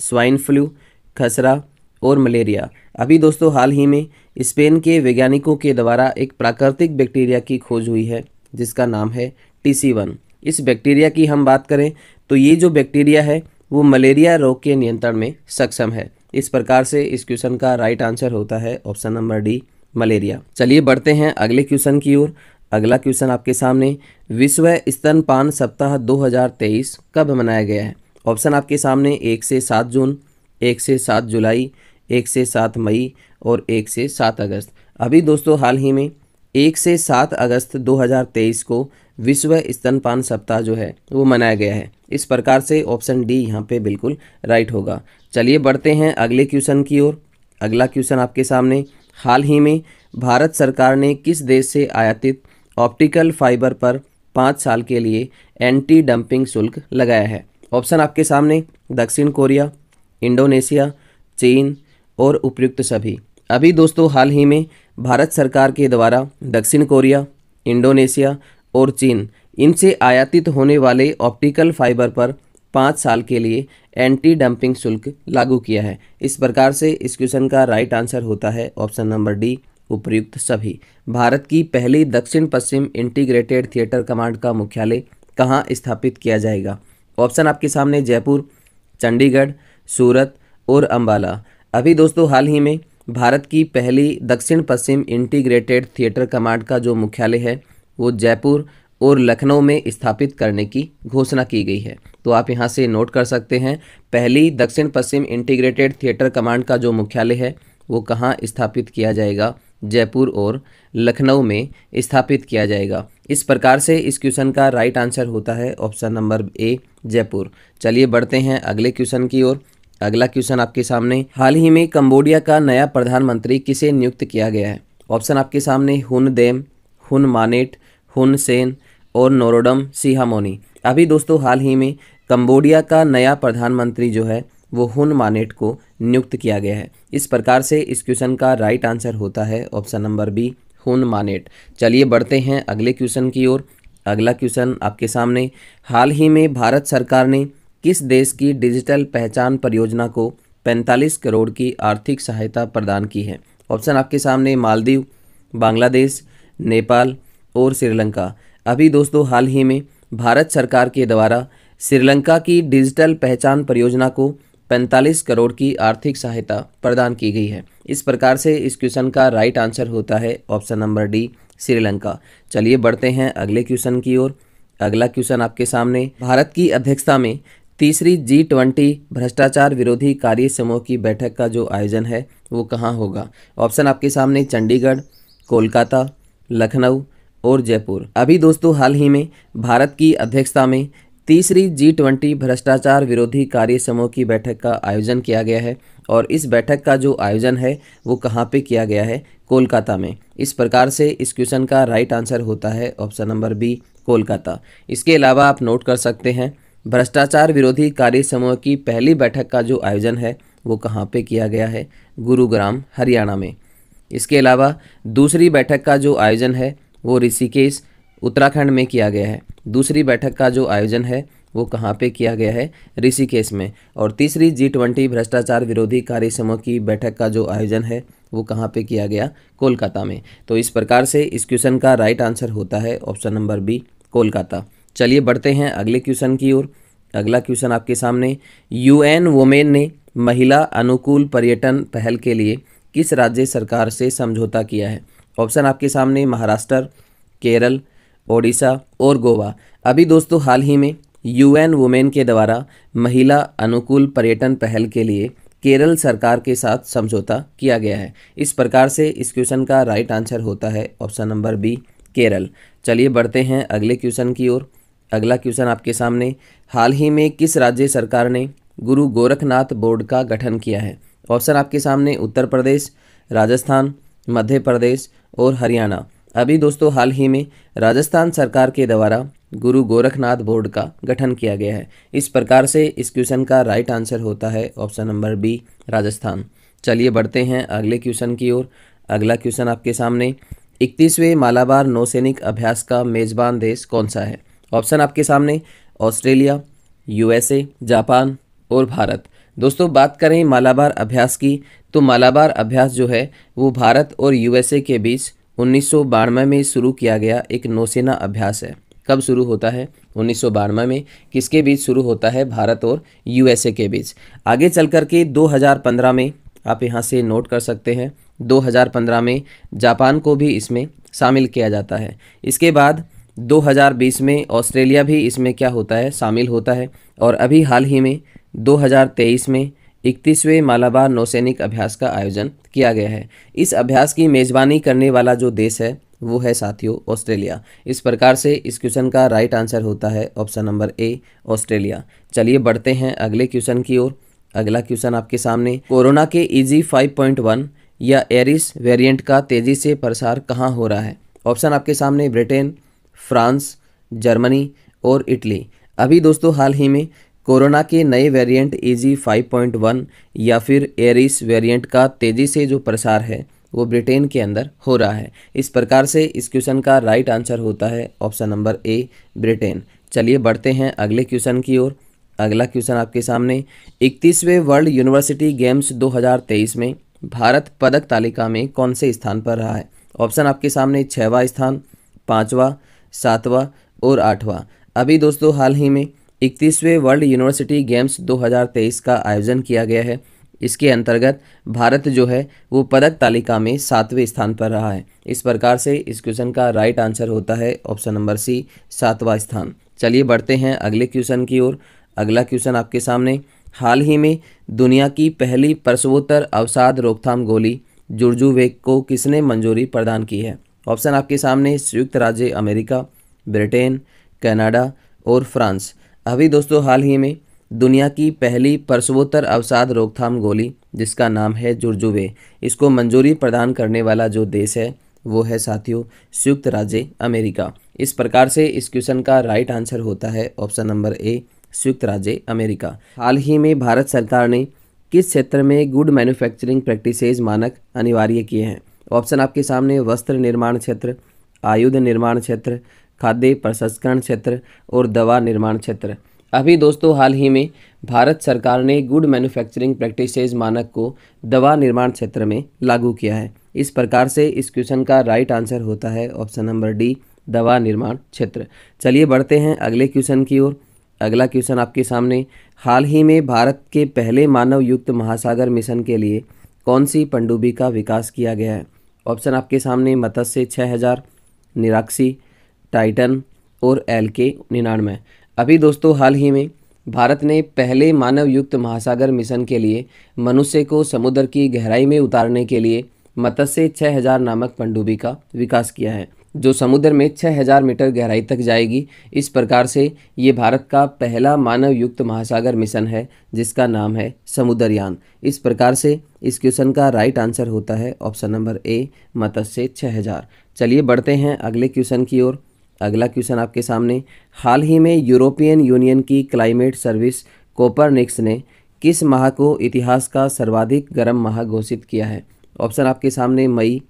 स्वाइन फ्लू, खसरा और मलेरिया। अभी दोस्तों हाल ही में स्पेन के वैज्ञानिकों के द्वारा एक प्राकृतिक बैक्टीरिया की खोज हुई है जिसका नाम है TC1। इस बैक्टीरिया की हम बात करें तो ये जो बैक्टीरिया है वो मलेरिया रोग के नियंत्रण में सक्षम है। इस प्रकार से इस क्वेश्चन का राइट आंसर होता है ऑप्शन नंबर डी, मलेरिया। चलिए बढ़ते हैं अगले क्वेश्चन की ओर। अगला क्वेश्चन आपके सामने, विश्व स्तनपान सप्ताह 2023 कब मनाया गया है? ऑप्शन आपके सामने 1 से 7 जून, 1 से 7 जुलाई, 1 से 7 मई और 1 से 7 अगस्त। अभी दोस्तों हाल ही में 1 से 7 अगस्त 2023 को विश्व स्तनपान सप्ताह जो है वो मनाया गया है। इस प्रकार से ऑप्शन डी यहाँ पे बिल्कुल राइट होगा। चलिए बढ़ते हैं अगले क्वेश्चन की ओर। अगला क्वेश्चन आपके सामने, हाल ही में भारत सरकार ने किस देश से आयातित ऑप्टिकल फाइबर पर 5 साल के लिए एंटी डंपिंग शुल्क लगाया है? ऑप्शन आपके सामने दक्षिण कोरिया, इंडोनेशिया, चीन और उपयुक्त सभी। अभी दोस्तों हाल ही में भारत सरकार के द्वारा दक्षिण कोरिया, इंडोनेशिया और चीन, इनसे आयातित होने वाले ऑप्टिकल फाइबर पर 5 साल के लिए एंटी डंपिंग शुल्क लागू किया है। इस प्रकार से इस क्वेश्चन का राइट आंसर होता है ऑप्शन नंबर डी, उपयुक्त सभी। भारत की पहली दक्षिण पश्चिम इंटीग्रेटेड थिएटर कमांड का मुख्यालय कहाँ स्थापित किया जाएगा? ऑप्शन आपके सामने जयपुर, चंडीगढ़, सूरत और अंबाला। अभी दोस्तों हाल ही में भारत की पहली दक्षिण पश्चिम इंटीग्रेटेड थिएटर कमांड का जो मुख्यालय है वो जयपुर और लखनऊ में स्थापित करने की घोषणा की गई है। तो आप यहाँ से नोट कर सकते हैं, पहली दक्षिण पश्चिम इंटीग्रेटेड थिएटर कमांड का जो मुख्यालय है वो कहाँ स्थापित किया जाएगा? जयपुर और लखनऊ में स्थापित किया जाएगा। इस प्रकार से इस क्वेश्चन का राइट आंसर होता है ऑप्शन नंबर ए, जयपुर। चलिए बढ़ते हैं अगले क्वेश्चन की ओर। अगला क्वेश्चन आपके सामने, हाल ही में कंबोडिया का नया प्रधानमंत्री किसे नियुक्त किया गया है? ऑप्शन आपके सामने हुन देम, हुन मानेट, हुन सेन और नोरोडम सिहामोनी। अभी दोस्तों हाल ही में कंबोडिया का नया प्रधानमंत्री जो है वो हुन मानेट को नियुक्त किया गया है। इस प्रकार से इस क्वेश्चन का राइट आंसर होता है ऑप्शन नंबर बी, हुन मानेट। चलिए बढ़ते हैं अगले क्वेश्चन की ओर। अगला क्वेश्चन आपके सामने, हाल ही में भारत सरकार ने किस देश की डिजिटल पहचान परियोजना को 45 करोड़ की आर्थिक सहायता प्रदान की है? ऑप्शन आपके सामने मालदीव, बांग्लादेश, नेपाल और श्रीलंका। अभी दोस्तों हाल ही में भारत सरकार के द्वारा श्रीलंका की डिजिटल पहचान परियोजना को 45 करोड़ की आर्थिक सहायता प्रदान की गई है। इस प्रकार से इस क्वेश्चन का राइट आंसर होता है ऑप्शन नंबर डी, श्रीलंका। चलिए बढ़ते हैं अगले क्वेश्चन की ओर। अगला क्वेश्चन आपके सामने, भारत की अध्यक्षता में तीसरी G20 भ्रष्टाचार विरोधी कार्य समूह की बैठक का जो आयोजन है वो कहाँ होगा? ऑप्शन आपके सामने चंडीगढ़, कोलकाता, लखनऊ और जयपुर। अभी दोस्तों हाल ही में भारत की अध्यक्षता में तीसरी G20 भ्रष्टाचार विरोधी कार्य समूह की बैठक का आयोजन किया गया है और इस बैठक का जो आयोजन है वो कहाँ पे किया गया है? कोलकाता में। इस प्रकार से इस क्वेश्चन का राइट आंसर होता है ऑप्शन नंबर बी, कोलकाता। इसके अलावा आप नोट कर सकते हैं भ्रष्टाचार विरोधी कार्य समूह की पहली बैठक का जो आयोजन है वो कहाँ पे किया गया है? गुरुग्राम, हरियाणा में। इसके अलावा दूसरी बैठक का जो आयोजन है वो ऋषिकेश, उत्तराखंड में किया गया है। दूसरी बैठक का जो आयोजन है वो कहाँ पे किया गया है? ऋषिकेश में। और तीसरी G20 भ्रष्टाचार विरोधी कार्य समूह की बैठक का जो आयोजन है वो कहाँ पे किया गया? कोलकाता में। तो इस प्रकार से इस क्वेश्चन का राइट आंसर होता है ऑप्शन नंबर बी, कोलकाता। चलिए बढ़ते हैं अगले क्वेश्चन की ओर। अगला क्वेश्चन आपके सामने, UN वुमेन ने महिला अनुकूल पर्यटन पहल के लिए किस राज्य सरकार से समझौता किया है? ऑप्शन आपके सामने महाराष्ट्र, केरल, ओडिशा और गोवा। अभी दोस्तों हाल ही में UN वुमेन के द्वारा महिला अनुकूल पर्यटन पहल के लिए केरल सरकार के साथ समझौता किया गया है। इस प्रकार से इस क्वेश्चन का राइट आंसर होता है ऑप्शन नंबर बी, केरल। चलिए बढ़ते हैं अगले क्वेश्चन की ओर। अगला क्वेश्चन आपके सामने, हाल ही में किस राज्य सरकार ने गुरु गोरखनाथ बोर्ड का गठन किया है? ऑप्शन आपके सामने उत्तर प्रदेश, राजस्थान, मध्य प्रदेश और हरियाणा। अभी दोस्तों हाल ही में राजस्थान सरकार के द्वारा गुरु गोरखनाथ बोर्ड का गठन किया गया है। इस प्रकार से इस क्वेश्चन का राइट आंसर होता है ऑप्शन नंबर बी, राजस्थान। चलिए बढ़ते हैं अगले क्वेश्चन की ओर। अगला क्वेश्चन आपके सामने, 31वें मालाबार नौसैनिक अभ्यास का मेजबान देश कौन सा है? ऑप्शन आपके सामने ऑस्ट्रेलिया, USA, जापान और भारत। दोस्तों बात करें मालाबार अभ्यास की तो मालाबार अभ्यास जो है वो भारत और USA के बीच 1992 में शुरू किया गया एक नौसेना अभ्यास है। कब शुरू होता है? 1992 में। किसके बीच शुरू होता है? भारत और USA के बीच। आगे चल कर के 2015 में, आप यहाँ से नोट कर सकते हैं, 2015 में जापान को भी इसमें शामिल किया जाता है। इसके बाद 2020 में ऑस्ट्रेलिया भी इसमें क्या होता है? शामिल होता है। और अभी हाल ही में 2023 में 31वें मालाबार नौसैनिक अभ्यास का आयोजन किया गया है। इस अभ्यास की मेज़बानी करने वाला जो देश है वो है साथियों ऑस्ट्रेलिया। इस प्रकार से इस क्वेश्चन का राइट आंसर होता है ऑप्शन नंबर ए, ऑस्ट्रेलिया। चलिए बढ़ते हैं अगले क्वेश्चन की ओर। अगला क्वेश्चन आपके सामने, कोरोना के EG 5.1 या एरिस वेरिएंट का तेजी से प्रसार कहाँ हो रहा है? ऑप्शन आपके सामने ब्रिटेन, फ्रांस, जर्मनी और इटली। अभी दोस्तों हाल ही में कोरोना के नए वेरिएंट EG 5.1 या फिर एरिस वेरिएंट का तेजी से जो प्रसार है वो ब्रिटेन के अंदर हो रहा है। इस प्रकार से इस क्वेश्चन का राइट आंसर होता है ऑप्शन नंबर ए, ब्रिटेन। चलिए बढ़ते हैं अगले क्वेश्चन की ओर। अगला क्वेश्चन आपके सामने, 31वें वर्ल्ड यूनिवर्सिटी गेम्स 2023 में भारत पदक तालिका में कौन से स्थान पर रहा है? ऑप्शन आपके सामने 6वां स्थान, 5वां, 7वां और 8वां। अभी दोस्तों हाल ही में 31वें वर्ल्ड यूनिवर्सिटी गेम्स 2023 का आयोजन किया गया है। इसके अंतर्गत भारत जो है वो पदक तालिका में 7वें स्थान पर रहा है। इस प्रकार से इस क्वेश्चन का राइट आंसर होता है ऑप्शन नंबर सी, 7वां स्थान। चलिए बढ़ते हैं अगले क्वेश्चन की ओर। अगला क्वेश्चन आपके सामने, हाल ही में दुनिया की पहली प्रसवोत्तर अवसाद रोकथाम गोली जुर्जुवेक को किसने मंजूरी प्रदान की है? ऑप्शन आपके सामने संयुक्त राज्य अमेरिका, ब्रिटेन, कनाडा और फ्रांस। अभी दोस्तों हाल ही में दुनिया की पहली प्रसवोत्तर अवसाद रोकथाम गोली जिसका नाम है जुर्जुवे, इसको मंजूरी प्रदान करने वाला जो देश है वो है साथियों संयुक्त राज्य अमेरिका। इस प्रकार से इस क्वेश्चन का राइट आंसर होता है ऑप्शन नंबर ए, संयुक्त राज्य अमेरिका। हाल ही में भारत सरकार ने किस क्षेत्र में गुड मैन्युफैक्चरिंग प्रैक्टिसेज मानक अनिवार्य किए हैं? ऑप्शन आपके सामने वस्त्र निर्माण क्षेत्र, आयुध निर्माण क्षेत्र, खाद्य प्रसंस्करण क्षेत्र और दवा निर्माण क्षेत्र। अभी दोस्तों हाल ही में भारत सरकार ने गुड मैन्युफैक्चरिंग प्रैक्टिसेज मानक को दवा निर्माण क्षेत्र में लागू किया है। इस प्रकार से इस क्वेश्चन का राइट आंसर होता है ऑप्शन नंबर डी, दवा निर्माण क्षेत्र। चलिए बढ़ते हैं अगले क्वेश्चन की ओर। अगला क्वेश्चन आपके सामने, हाल ही में भारत के पहले मानव युक्त महासागर मिशन के लिए कौन सी पनडुब्बी का विकास किया गया है? ऑप्शन आपके सामने मत्स्य 6000, निराक्षी, टाइटन और LK-99। अभी दोस्तों हाल ही में भारत ने पहले मानव युक्त महासागर मिशन के लिए मनुष्य को समुद्र की गहराई में उतारने के लिए मत्स्य 6000 नामक पनडुब्बी का विकास किया है, जो समुद्र में 6000 मीटर गहराई तक जाएगी। इस प्रकार से ये भारत का पहला मानव युक्त महासागर मिशन है जिसका नाम है समुद्रयान। इस प्रकार से इस क्वेश्चन का राइट आंसर होता है ऑप्शन नंबर ए, मत्स्य 6000। चलिए बढ़ते हैं अगले क्वेश्चन की ओर। अगला क्वेश्चन आपके सामने, हाल ही में यूरोपियन यूनियन की क्लाइमेट सर्विस कोपरनिकस ने किस माह को इतिहास का सर्वाधिक गर्म माह घोषित किया है? ऑप्शन आपके सामने मई,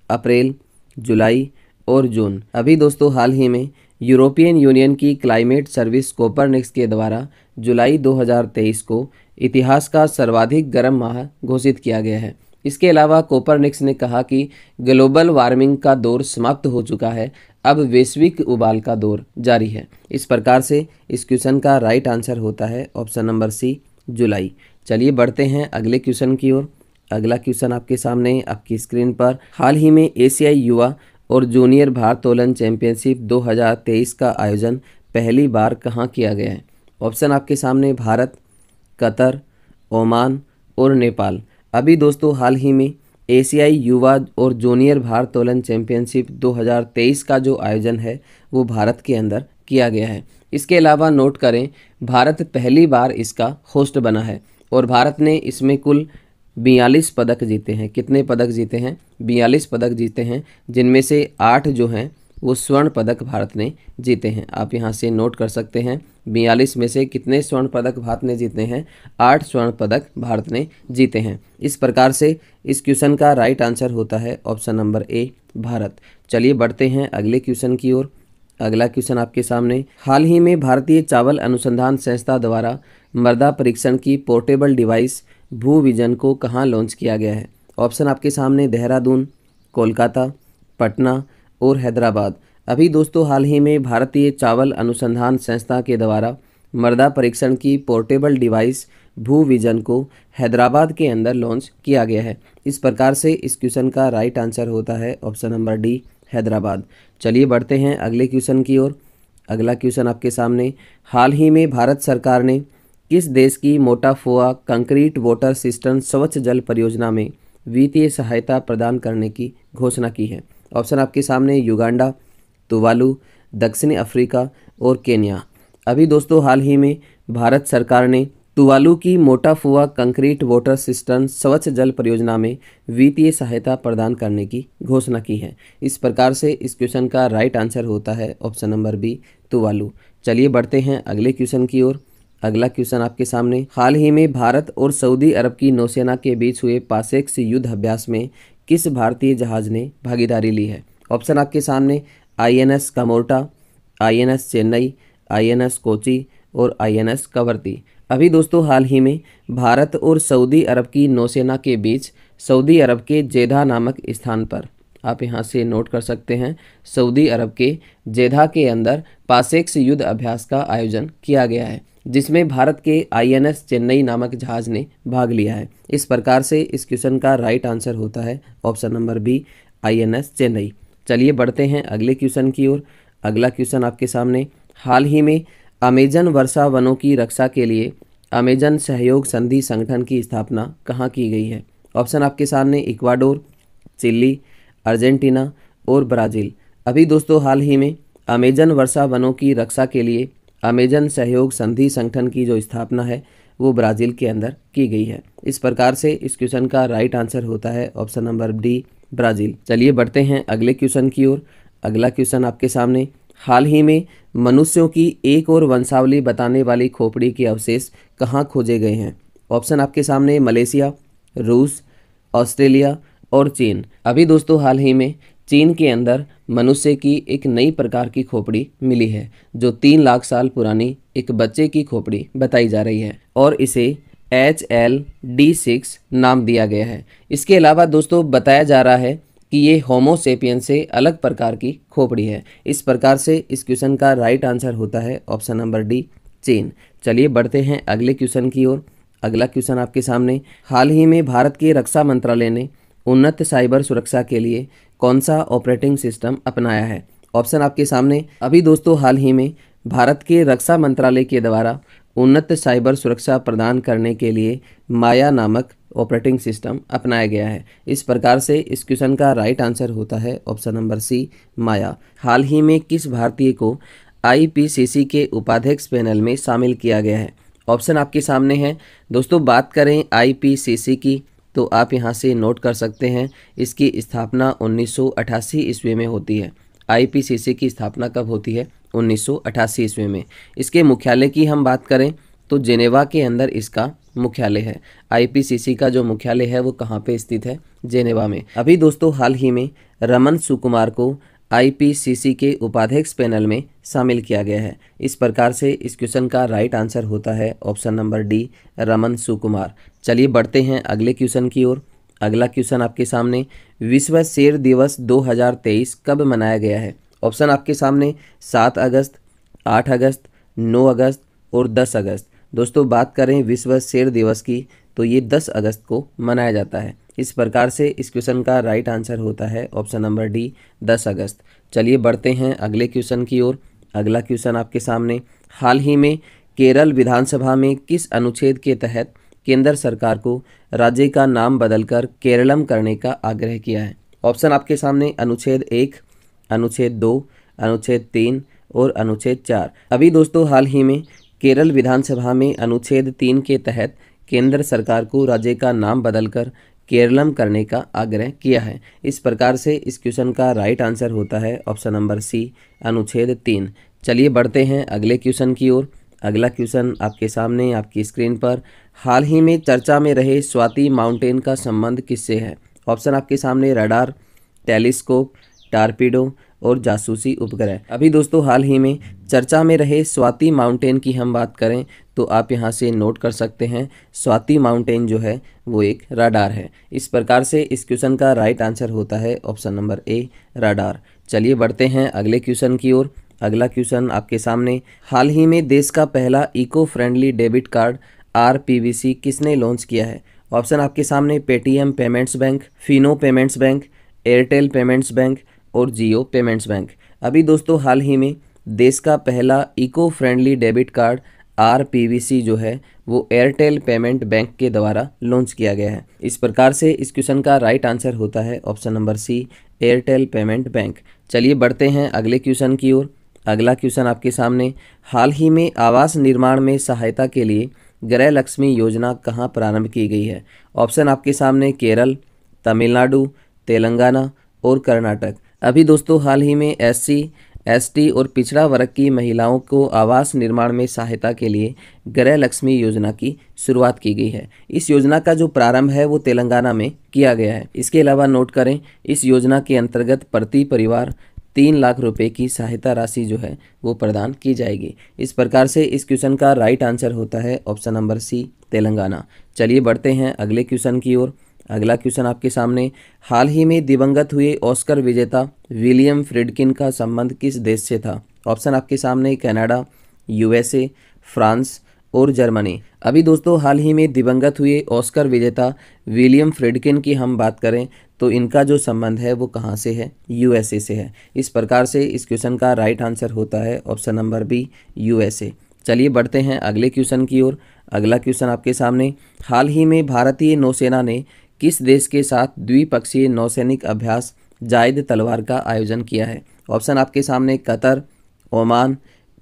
अप्रैल, जुलाई और जून। अभी दोस्तों हाल ही में यूरोपियन यूनियन की क्लाइमेट सर्विस कोपरनिकस के द्वारा जुलाई 2023 को इतिहास का सर्वाधिक गर्म माह घोषित किया गया है। इसके अलावा कोपरनिकस ने कहा कि ग्लोबल वार्मिंग का दौर समाप्त हो चुका है, अब वैश्विक उबाल का दौर जारी है। इस प्रकार से इस क्वेश्चन का राइट आंसर होता है ऑप्शन नंबर सी, जुलाई। चलिए बढ़ते हैं अगले क्वेश्चन की ओर। अगला क्वेश्चन आपके सामने आपकी स्क्रीन पर, हाल ही में एशियाई युवा और जूनियर भारोत्तोलन चैंपियनशिप 2023 का आयोजन पहली बार कहाँ किया गया है? ऑप्शन आपके सामने भारत, कतर, ओमान और नेपाल। अभी दोस्तों हाल ही में एशियाई युवा और जूनियर भारोत्तोलन चैंपियनशिप 2023 का जो आयोजन है वो भारत के अंदर किया गया है। इसके अलावा नोट करें, भारत पहली बार इसका होस्ट बना है और भारत ने इसमें कुल 42 पदक जीते हैं। कितने पदक जीते हैं? 42 पदक जीते हैं, जिनमें से 8 जो हैं वो स्वर्ण पदक भारत ने जीते हैं। आप यहाँ से नोट कर सकते हैं 42 में से कितने स्वर्ण पदक भारत ने जीते हैं? 8 स्वर्ण पदक भारत ने जीते हैं। इस प्रकार से इस क्वेश्चन का राइट आंसर होता है ऑप्शन नंबर ए, भारत। चलिए बढ़ते हैं अगले क्वेश्चन की ओर। अगला क्वेश्चन आपके सामने, हाल ही में भारतीय चावल अनुसंधान संस्था द्वारा मृदा परीक्षण की पोर्टेबल डिवाइस भू विजन को कहाँ लॉन्च किया गया है? ऑप्शन आपके सामने देहरादून, कोलकाता, पटना और हैदराबाद। अभी दोस्तों हाल ही में भारतीय चावल अनुसंधान संस्था के द्वारा मृदा परीक्षण की पोर्टेबल डिवाइस भू विजन को हैदराबाद के अंदर लॉन्च किया गया है। इस प्रकार से इस क्वेश्चन का राइट आंसर होता है ऑप्शन नंबर डी, हैदराबाद। चलिए बढ़ते हैं अगले क्वेश्चन की ओर। अगला क्वेश्चन आपके सामने, हाल ही में भारत सरकार ने किस देश की मोटाफुआ कंक्रीट वाटर सिस्टम स्वच्छ जल परियोजना में वित्तीय सहायता प्रदान करने की घोषणा की है? ऑप्शन आपके सामने युगांडा, तुवालू, दक्षिणी अफ्रीका और केन्या। अभी दोस्तों हाल ही में भारत सरकार ने तुवालू की मोटाफुआ कंक्रीट वाटर सिस्टम स्वच्छ जल परियोजना में वित्तीय सहायता प्रदान करने की घोषणा की है। इस प्रकार से इस क्वेश्चन का राइट आंसर होता है ऑप्शन नंबर बी, तुवालू। चलिए बढ़ते हैं अगले क्वेश्चन की ओर। अगला क्वेश्चन आपके सामने, हाल ही में भारत और सऊदी अरब की नौसेना के बीच हुए पासेक्स युद्ध अभ्यास में किस भारतीय जहाज ने भागीदारी ली है? ऑप्शन आपके सामने INS Kamorta, INS Chennai, INS Kochi और INS कवरती। अभी दोस्तों हाल ही में भारत और सऊदी अरब की नौसेना के बीच सऊदी अरब के जेदा नामक स्थान पर, आप यहाँ से नोट कर सकते हैं, सऊदी अरब के जेदा के अंदर पासेक्स युद्ध अभ्यास का आयोजन किया गया है, जिसमें भारत के INS चेन्नई नामक जहाज ने भाग लिया है। इस प्रकार से इस क्वेश्चन का राइट आंसर होता है option number B, INS Chennai. चलिए बढ़ते हैं अगले क्वेश्चन की ओर। अगला क्वेश्चन आपके सामने, हाल ही में अमेजन वर्षा वनों की रक्षा के लिए अमेजन सहयोग संधि संगठन की स्थापना कहाँ की गई है? ऑप्शन आपके सामने इक्वाडोर, चिली, अर्जेंटीना और ब्राज़ील। अभी दोस्तों हाल ही में अमेजन वर्षा वनों की रक्षा के लिए अमेजन सहयोग संधि संगठन की जो स्थापना है वो ब्राज़ील के अंदर की गई है। इस प्रकार से इस क्वेश्चन का राइट आंसर होता है ऑप्शन नंबर डी, ब्राज़ील। चलिए बढ़ते हैं अगले क्वेश्चन की ओर। अगला क्वेश्चन आपके सामने, हाल ही में मनुष्यों की एक और वंशावली बताने वाली खोपड़ी के अवशेष कहाँ खोजे गए हैं? ऑप्शन आपके सामने मलेशिया, रूस, ऑस्ट्रेलिया और चीन। अभी दोस्तों हाल ही में चीन के अंदर मनुष्य की एक नई प्रकार की खोपड़ी मिली है, जो 3 लाख साल पुरानी एक बच्चे की खोपड़ी बताई जा रही है और इसे HLD6 नाम दिया गया है। इसके अलावा दोस्तों बताया जा रहा है कि ये होमो सेपियन से अलग प्रकार की खोपड़ी है। इस प्रकार से इस क्वेश्चन का राइट आंसर होता है ऑप्शन नंबर डी, चीन। चलिए बढ़ते हैं अगले क्वेश्चन की ओर। अगला क्वेश्चन आपके सामने, हाल ही में भारत के रक्षा मंत्रालय ने उन्नत साइबर सुरक्षा के लिए कौन सा ऑपरेटिंग सिस्टम अपनाया है? ऑप्शन आपके सामने। अभी दोस्तों हाल ही में भारत के रक्षा मंत्रालय के द्वारा उन्नत साइबर सुरक्षा प्रदान करने के लिए माया नामक ऑपरेटिंग सिस्टम अपनाया गया है। इस प्रकार से इस क्वेश्चन का राइट आंसर होता है ऑप्शन नंबर सी, माया। हाल ही में किस भारतीय को आईपीसीसी के उपाध्यक्ष पैनल में शामिल किया गया है? ऑप्शन आपके सामने है। दोस्तों बात करें आईपीसीसी की तो आप यहां से नोट कर सकते हैं, इसकी स्थापना 1988 ईस्वी में होती है। आईपीसीसी की स्थापना कब होती है? 1988 ईस्वी में। इसके मुख्यालय की हम बात करें तो जेनेवा के अंदर इसका मुख्यालय है। आईपीसीसी का जो मुख्यालय है वो कहाँ पे स्थित है? जेनेवा में। अभी दोस्तों हाल ही में रमन सुकुमार को आईपीसीसी के उपाध्यक्ष पैनल में शामिल किया गया है। इस प्रकार से इस क्वेश्चन का राइट आंसर होता है ऑप्शन नंबर डी, रमन सुकुमार। चलिए बढ़ते हैं अगले क्वेश्चन की ओर। अगला क्वेश्चन आपके सामने, विश्व शेर दिवस 2023 कब मनाया गया है? ऑप्शन आपके सामने 7 अगस्त, 8 अगस्त, 9 अगस्त और 10 अगस्त। दोस्तों बात करें विश्व शेर दिवस की तो ये 10 अगस्त को मनाया जाता है। इस प्रकार से इस क्वेश्चन का राइट आंसर होता है ऑप्शन नंबर डी, 10 अगस्त। चलिए बढ़ते हैं अगले क्वेश्चन की ओर। अगला क्वेश्चन आपके सामने, हाल ही में केरल विधानसभा में किस अनुच्छेद के तहत केंद्र सरकार को राज्य का नाम बदलकर केरलम करने का आग्रह किया है? ऑप्शन आपके सामने अनुच्छेद 1, अनुच्छेद 2, अनुच्छेद 3 और अनुच्छेद 4। अभी दोस्तों हाल ही में केरल विधानसभा में अनुच्छेद 3 के तहत केंद्र सरकार को राज्य का नाम बदलकर केरलम करने का आग्रह किया है। इस प्रकार से इस क्वेश्चन का राइट आंसर होता है ऑप्शन नंबर सी, अनुच्छेद 3। चलिए बढ़ते हैं अगले क्वेश्चन की ओर। अगला क्वेश्चन आपके सामने आपकी स्क्रीन पर, हाल ही में चर्चा में रहे स्वाति माउंटेन का संबंध किससे है? ऑप्शन आपके सामने रडार, टेलीस्कोप, टारपीडो और जासूसी उपग्रह। अभी दोस्तों हाल ही में चर्चा में रहे स्वाति माउंटेन की हम बात करें तो आप यहां से नोट कर सकते हैं, स्वाति माउंटेन जो है वो एक रडार है। इस प्रकार से इस क्वेश्चन का राइट आंसर होता है ऑप्शन नंबर ए, रडार। चलिए बढ़ते हैं अगले क्वेश्चन की ओर। अगला क्वेश्चन आपके सामने, हाल ही में देश का पहला इको फ्रेंडली डेबिट कार्ड आरपीवीसी किसने लॉन्च किया है? ऑप्शन आपके सामने Paytm payments bank, Fino payments bank, Airtel payments bank और जियो पेमेंट्स बैंक। अभी दोस्तों हाल ही में देश का पहला इको फ्रेंडली डेबिट कार्ड आरपीवीसी जो है वो एयरटेल पेमेंट बैंक के द्वारा लॉन्च किया गया है। इस प्रकार से इस क्वेश्चन का राइट आंसर होता है option number C, Airtel payment bank. चलिए बढ़ते हैं अगले क्वेश्चन की ओर। अगला क्वेश्चन आपके सामने, हाल ही में आवास निर्माण में सहायता के लिए गृह लक्ष्मी योजना कहाँ प्रारंभ की गई है? ऑप्शन आपके सामने केरल, तमिलनाडु, तेलंगाना और कर्नाटक। अभी दोस्तों हाल ही में एससी, एसटी और पिछड़ा वर्ग की महिलाओं को आवास निर्माण में सहायता के लिए गृह लक्ष्मी योजना की शुरुआत की गई है। इस योजना का जो प्रारंभ है वो तेलंगाना में किया गया है। इसके अलावा नोट करें, इस योजना के अंतर्गत प्रति परिवार 3 लाख रुपए की सहायता राशि जो है वो प्रदान की जाएगी। इस प्रकार से इस क्वेश्चन का राइट आंसर होता है ऑप्शन नंबर सी, तेलंगाना। चलिए बढ़ते हैं अगले क्वेश्चन की ओर। अगला क्वेश्चन आपके सामने, हाल ही में दिवंगत हुए ऑस्कर विजेता विलियम फ्रिडकिन का संबंध किस देश से था? ऑप्शन आपके सामने कनाडा, यूएसए, फ्रांस और जर्मनी। अभी दोस्तों हाल ही में दिवंगत हुए ऑस्कर विजेता विलियम फ्रिडकिन की हम बात करें तो इनका जो संबंध है वो कहाँ से है? यूएसए से है। इस प्रकार से इस क्वेश्चन का राइट आंसर होता है ऑप्शन नंबर बी, यूएसए। चलिए बढ़ते हैं अगले क्वेश्चन की ओर। अगला क्वेश्चन आपके सामने, हाल ही में भारतीय नौसेना ने किस देश के साथ द्विपक्षीय नौसैनिक अभ्यास जायद तलवार का आयोजन किया है? ऑप्शन आपके सामने कतर, ओमान,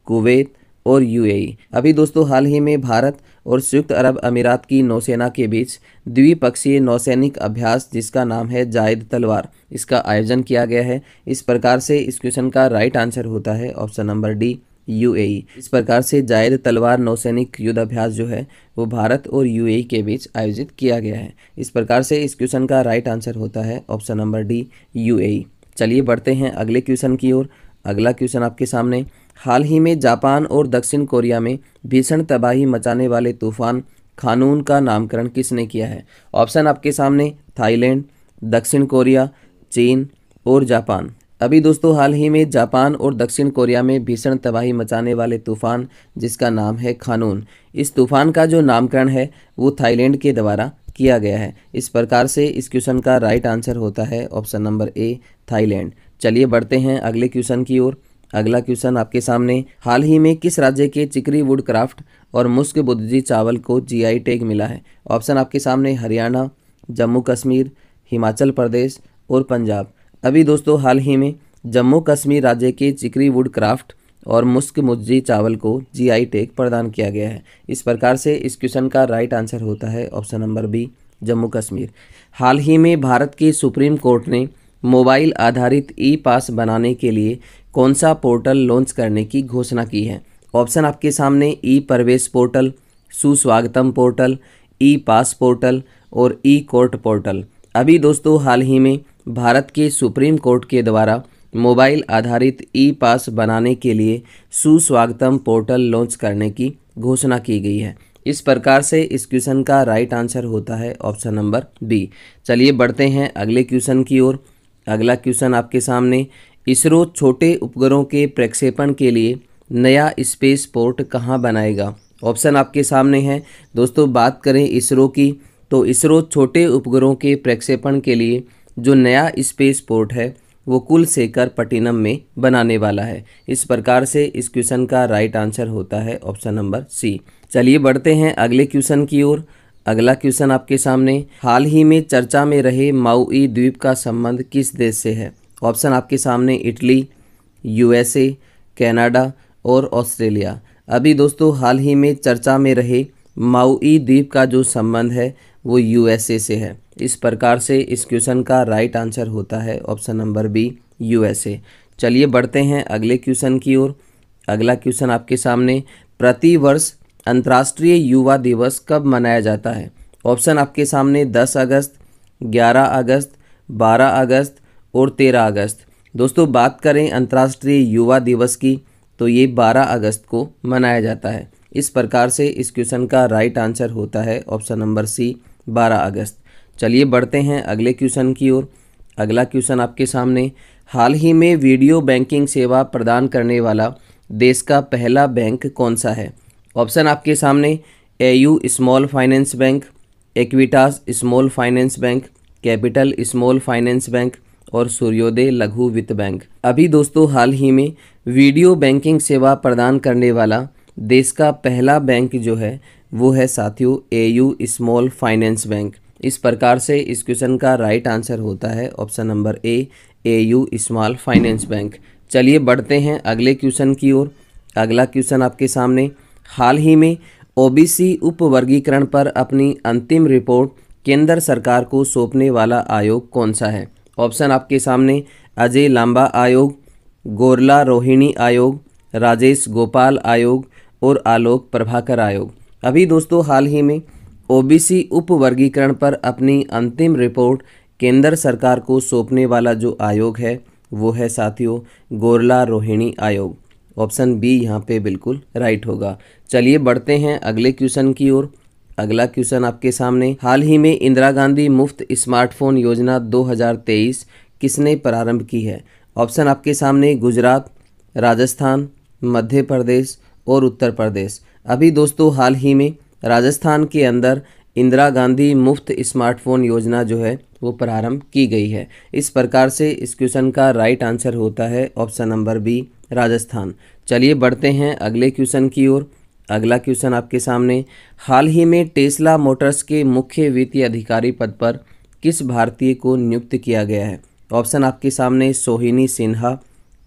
कुवैत और यूएई। अभी दोस्तों हाल ही में भारत और संयुक्त अरब अमीरात की नौसेना के बीच द्विपक्षीय नौसैनिक अभ्यास जिसका नाम है जायद तलवार, इसका आयोजन किया गया है। इस प्रकार से इस क्वेश्चन का राइट आंसर होता है ऑप्शन नंबर डी, यूएई। इस प्रकार से जायद तलवार नौसैनिक युद्ध अभ्यास जो है वो भारत और यूएई के बीच आयोजित किया गया है। इस प्रकार से इस क्वेश्चन का राइट आंसर होता है ऑप्शन नंबर डी, यूएई। चलिए बढ़ते हैं अगले क्वेश्चन की ओर। अगला क्वेश्चन आपके सामने, हाल ही में जापान और दक्षिण कोरिया में भीषण तबाही मचाने वाले तूफान खानून का नामकरण किसने किया है? ऑप्शन आपके सामने थाईलैंड, दक्षिण कोरिया, चीन और जापान। अभी दोस्तों हाल ही में जापान और दक्षिण कोरिया में भीषण तबाही मचाने वाले तूफान जिसका नाम है खानून, इस तूफान का जो नामकरण है वो थाईलैंड के द्वारा किया गया है। इस प्रकार से इस क्वेश्चन का राइट आंसर होता है ऑप्शन नंबर ए थाईलैंड। चलिए बढ़ते हैं अगले क्वेश्चन की ओर। अगला क्वेश्चन आपके सामने, हाल ही में किस राज्य के चिकरी वुड क्राफ्ट और मुस्क बुद्धी चावल को जीआई टैग मिला है? ऑप्शन आपके सामने हरियाणा, जम्मू कश्मीर, हिमाचल प्रदेश और पंजाब। अभी दोस्तों हाल ही में जम्मू कश्मीर राज्य के चिकरी वुड क्राफ्ट और मुस्क मुज्जी चावल को जीआई टैग प्रदान किया गया है। इस प्रकार से इस क्वेश्चन का राइट आंसर होता है option number B Jammu Kashmir. हाल ही में भारत के सुप्रीम कोर्ट ने मोबाइल आधारित ई पास बनाने के लिए कौन सा पोर्टल लॉन्च करने की घोषणा की है? ऑप्शन आपके सामने ई प्रवेश पोर्टल, सुस्वागतम पोर्टल, ई पास पोर्टल और ई कोर्ट पोर्टल। अभी दोस्तों हाल ही में भारत के सुप्रीम कोर्ट के द्वारा मोबाइल आधारित ई पास बनाने के लिए सुस्वागतम पोर्टल लॉन्च करने की घोषणा की गई है। इस प्रकार से इस क्वेश्चन का राइट आंसर होता है ऑप्शन नंबर बी। चलिए बढ़ते हैं अगले क्वेश्चन की ओर। अगला क्वेश्चन आपके सामने, इसरो छोटे उपग्रहों के प्रक्षेपण के लिए नया स्पेस पोर्ट कहाँ बनाएगा? ऑप्शन आपके सामने है। दोस्तों बात करें इसरो की, तो इसरो छोटे उपग्रहों के प्रक्षेपण के लिए जो नया स्पेस पोर्ट है वो कुलशेखर पट्टिनम में बनाने वाला है। इस प्रकार से इस क्वेश्चन का राइट आंसर होता है ऑप्शन नंबर सी। चलिए बढ़ते हैं अगले क्वेश्चन की ओर। अगला क्वेश्चन आपके सामने, हाल ही में चर्चा में रहे माउई द्वीप का संबंध किस देश से है? ऑप्शन आपके सामने इटली, यूएसए, कनाडा और ऑस्ट्रेलिया। अभी दोस्तों हाल ही में चर्चा में रहे माउई द्वीप का जो संबंध है वो यूएसए से है। इस प्रकार से इस क्वेश्चन का राइट आंसर होता है ऑप्शन नंबर बी यूएसए। चलिए बढ़ते हैं अगले क्वेश्चन की ओर। अगला क्वेश्चन आपके सामने, प्रतिवर्ष अंतर्राष्ट्रीय युवा दिवस कब मनाया जाता है? ऑप्शन आपके सामने 10 अगस्त, 11 अगस्त, 12 अगस्त और 13 अगस्त। दोस्तों बात करें अंतर्राष्ट्रीय युवा दिवस की, तो ये 12 अगस्त को मनाया जाता है। इस प्रकार से इस क्वेश्चन का राइट आंसर होता है ऑप्शन नंबर सी 12 अगस्त। चलिए बढ़ते हैं अगले क्वेश्चन की ओर। अगला क्वेश्चन आपके सामने, हाल ही में वीडियो बैंकिंग सेवा प्रदान करने वाला देश का पहला बैंक कौन सा है? ऑप्शन आपके सामने AU small finance bank, Equitas small finance bank, capital small finance bank और सूर्योदय लघु वित्त बैंक। अभी दोस्तों हाल ही में वीडियो बैंकिंग सेवा प्रदान करने वाला देश का पहला बैंक जो है वो है साथियों एयू स्मॉल फाइनेंस बैंक। इस प्रकार से इस क्वेश्चन का राइट आंसर होता है option number A AU small finance bank. चलिए बढ़ते हैं अगले क्वेश्चन की ओर। अगला क्वेश्चन आपके सामने, हाल ही में ओबीसी उपवर्गीकरण पर अपनी अंतिम रिपोर्ट केंद्र सरकार को सौंपने वाला आयोग कौन सा है? ऑप्शन आपके सामने अजय लांबा आयोग, गोरला रोहिणी आयोग, राजेश गोपाल आयोग और आलोक प्रभाकर आयोग। अभी दोस्तों हाल ही में ओबीसी उपवर्गीकरण पर अपनी अंतिम रिपोर्ट केंद्र सरकार को सौंपने वाला जो आयोग है वो है साथियों गोरला रोहिणी आयोग। ऑप्शन बी यहाँ पे बिल्कुल राइट होगा। चलिए बढ़ते हैं अगले क्वेश्चन की ओर। अगला क्वेश्चन आपके सामने, हाल ही में इंदिरा गांधी मुफ्त स्मार्टफोन योजना 2023 किसने प्रारंभ की है? ऑप्शन आपके सामने गुजरात, राजस्थान, मध्य प्रदेश और उत्तर प्रदेश। अभी दोस्तों हाल ही में राजस्थान के अंदर इंदिरा गांधी मुफ्त स्मार्टफोन योजना जो है वो प्रारंभ की गई है। इस प्रकार से इस क्वेश्चन का राइट आंसर होता है ऑप्शन नंबर बी राजस्थान। चलिए बढ़ते हैं अगले क्वेश्चन की ओर। अगला क्वेश्चन आपके सामने, हाल ही में टेस्ला मोटर्स के मुख्य वित्तीय अधिकारी पद पर किस भारतीय को नियुक्त किया गया है? ऑप्शन आपके सामने सोहिनी सिन्हा,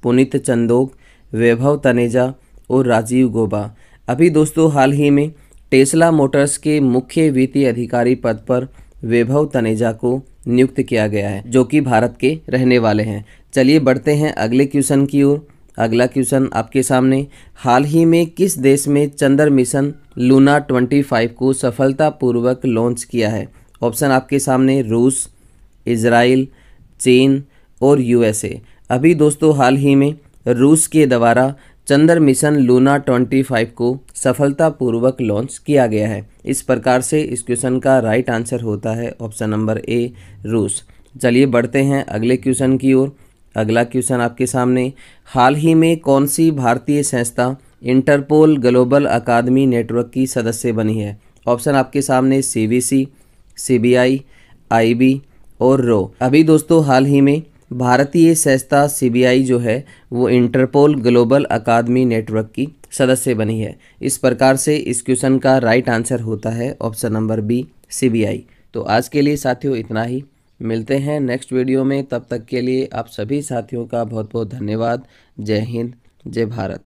पुनीत चंदोक, वैभव तनेजा और राजीव गौबा। अभी दोस्तों हाल ही में टेस्ला मोटर्स के मुख्य वित्तीय अधिकारी पद पर वैभव तनेजा को नियुक्त किया गया है जो कि भारत के रहने वाले हैं। चलिए बढ़ते हैं अगले क्वेश्चन की ओर। अगला क्वेश्चन आपके सामने, हाल ही में किस देश में चंद्र मिशन लूना 25 को सफलतापूर्वक लॉन्च किया है? ऑप्शन आपके सामने रूस, इजराइल, चीन और यूएसए। अभी दोस्तों हाल ही में रूस के द्वारा चंद्र मिशन लूना 25 को सफलतापूर्वक लॉन्च किया गया है। इस प्रकार से इस क्वेश्चन का राइट आंसर होता है ऑप्शन नंबर ए रूस। चलिए बढ़ते हैं अगले क्वेश्चन की ओर। अगला क्वेश्चन आपके सामने, हाल ही में कौन सी भारतीय संस्था इंटरपोल ग्लोबल अकादमी नेटवर्क की सदस्य बनी है? ऑप्शन आपके सामने सीवीसी, सीबीआई, आईबी और रो। अभी दोस्तों हाल ही में भारतीय संस्था सीबीआई जो है वो इंटरपोल ग्लोबल अकादमी नेटवर्क की सदस्य बनी है। इस प्रकार से इस क्वेश्चन का राइट आंसर होता है ऑप्शन नंबर बी, सीबीआई। तो आज के लिए साथियों इतना ही, मिलते हैं नेक्स्ट वीडियो में। तब तक के लिए आप सभी साथियों का बहुत बहुत धन्यवाद। जय हिंद, जय भारत।